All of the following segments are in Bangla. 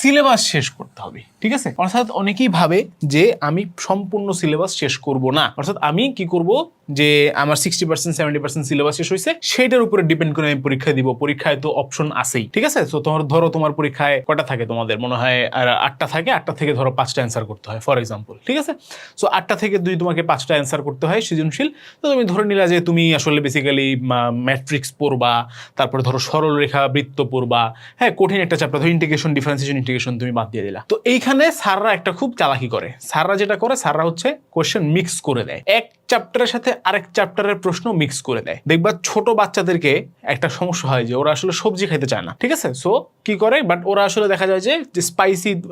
সিলেবাস শেষ করতে হবে, ঠিক আছে? অর্থাৎ অনেকেই ভাবে যে আমি সম্পূর্ণ সিলেবাস শেষ করব না, অর্থাৎ আমি কি করব যে আমার 60% 70% সিলেবাস শেষ হয়েছে সেটার উপরে ডিপেন্ড করে আমি পরীক্ষা দিব। পরীক্ষায় তো অপশন আছেই, ঠিক আছে? তো তোমার পরীক্ষায় কটা থাকে? তোমাদের মনে হয় আর 8টা থাকে, 8টা থেকে ধরো 5টা অ্যান্সার করতে হয় ফর এক্সাম্পল, ঠিক আছে? সো 8টা থেকে তোমাকে 5টা অ্যান্সার করতে হয় সৃজনশীল। তো তুমি ধরে নিলা যে তুমি আসলে বেসিক্যালি ম্যাট্রিক্স পড়বা, তারপরে ধরো সরল রেখা বৃত্ত পড়বা, হ্যাঁ কঠিন একটা চ্যাপ্টার ধরো ইন্টিগ্রেশন ডিফারেন্সিয়েশন ইন্টিগ্রেশন তুমি বাদ দিয়ে দিলা। তো এইখানে স্যাররা একটা খুব চালাকি করে। স্যাররা যেটা করে, স্যাররা হচ্ছে কোশ্চেন মিক্স করে দেয়, এক চ্যাপ্টারের সাথে আরেক চ্যাপ্টারের প্রশ্ন মিক্স করে দেয়। দেখবা ছোট বাচ্চাদেরকে একটা সমস্যা হয় যে ওরা আসলে সবজি খাইতে চায় না, ঠিক আছে? সো কি করে, বাট ওরা আসলে দেখা যায় যে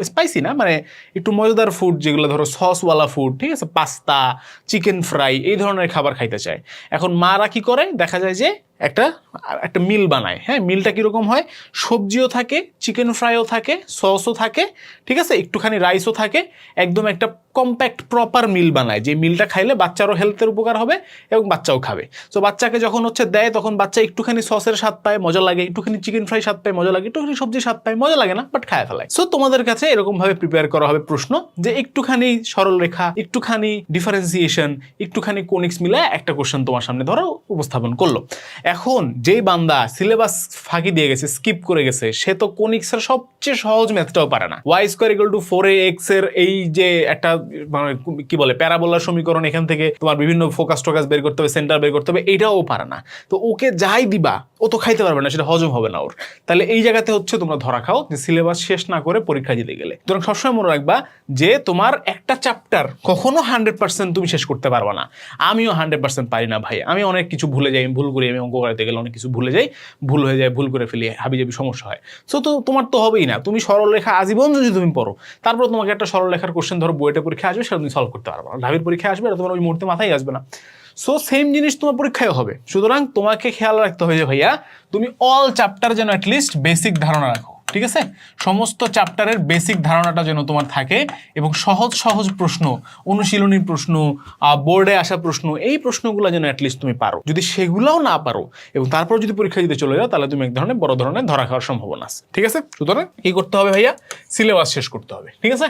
স্পাইসি না, মানে একটু মজাদার ফুড, যেগুলো ধরো সসওয়ালা ফুড, ঠিক আছে, পাস্তা, চিকেন ফ্রাই, এই ধরনের খাবার খাইতে চায়। এখন মারা কি করে, দেখা যায় যে একটা মিল বানায়। হ্যাঁ, মিলটা কিরকম হয়? সবজিও থাকে, চিকেন ফ্রাইও থাকে, সসও থাকে, ঠিক আছে, একটুখানি রাইসও থাকে, একদম একটা কম্প্যাক্ট প্রপার মিল বানায়, যে মিলটা খাইলে বাচ্চারও হেলথের উপকার হবে এবং বাচ্চাও খাবে। তো বাচ্চাকে যখন হচ্ছে দেয় তখন বাচ্চা একটুখানি সসের স্বাদ পায়, মজা লাগে, একটুখানি চিকেন ফ্রাই স্বাদ পায়, মজা লাগে, একটুখানি সবজির স্বাদ পায়, মজা লাগে না, বাট খায় ফেলায়। সো তোমাদের কাছে এরকম ভাবে প্রিপেয়ার করা হবে প্রশ্ন, যে একটুখানি সরল রেখা, একটুখানি ডিফারেন্সিয়েশন, একটুখানি কোনিক্স মিলে একটা কোশ্চেন তোমার সামনে ধরো উপস্থাপন করলো। এখন যেই বান্দা সিলেবাস ফাঁকি দিয়ে গেছে, স্কিপ করে গেছে, সে তো কোনিক্সের সবচেয়ে সহজ ম্যাথটাও পারে না। y = 4ax এর এই যে একটা মানে কি বলে প্যারাবোলার সমীকরণ, এখান থেকে তোমার বিভিন্ন ফোকাস টোকাস বের করতে হবে, সেন্টার বের করতে হবে, এইটাও পারে না। তো ওকে যাই দিবা ও তো খাইতে পারবে না, সেটা হজম হবে না ওর। তাহলে এই জায়গাতে হচ্ছে তোমরা ধরা খাও যে সিলেবাস শেষ না করে পরীক্ষা দিতে গেলে। সুতরাং সবসময় মনে রাখবা যে তোমার একটা চ্যাপ্টার কখনো 100% তুমি শেষ করতে পারবা না। আমিও 100% পারি না ভাই, আমি অনেক কিছু ভুলে যাই, আমি ভুল করি, আমি অঙ্ক করাতে গেলে অনেক কিছু ভুলে যাই, ভুল হয়ে যায়, ভুল করে ফেলি, হাবিজাবি সমস্যা হয়। সো তো তোমার তো হবেই না। তুমি সরল রেখা আজীবন যদি তুমি পড়ো, তারপর তোমাকে একটা সরল রেখার কোশ্চেন ধরো বইটা পরীক্ষা আসবে, সেটা তুমি সলভ করতে পারবে না, ঢাবির পরীক্ষা আসবে, তোমার ওই মুহূর্তে মাথায় আসবে না। সো সেম জিনিস তোমার পরীক্ষায় হবে। সুতরাং তোমাকে খেয়াল রাখতে হবে যে ভাইয়া তুমি অল চ্যাপ্টার যেন অ্যাটলিস্ট বেসিক ধারণা রাখো, ঠিক আছে? সমস্ত চ্যাপ্টারের বেসিক ধারণাটা যেন তোমার থাকে, এবং সহজ সহজ প্রশ্ন, অনুশীলনীর প্রশ্ন, বোর্ডে আসা প্রশ্ন, এই প্রশ্নগুলো যেন অ্যাটলিস্ট তুমি পারো। যদি সেগুলোও না পারো এবং তারপর যদি পরীক্ষা দিতে চলে যাও, তাহলে তুমি এক ধরনের বড় ধরনের ধরা খাওয়ার সম্ভাবনা আছে, ঠিক আছে? সুতরাং কি করতে হবে ভাইয়া? সিলেবাস শেষ করতে হবে, ঠিক আছে?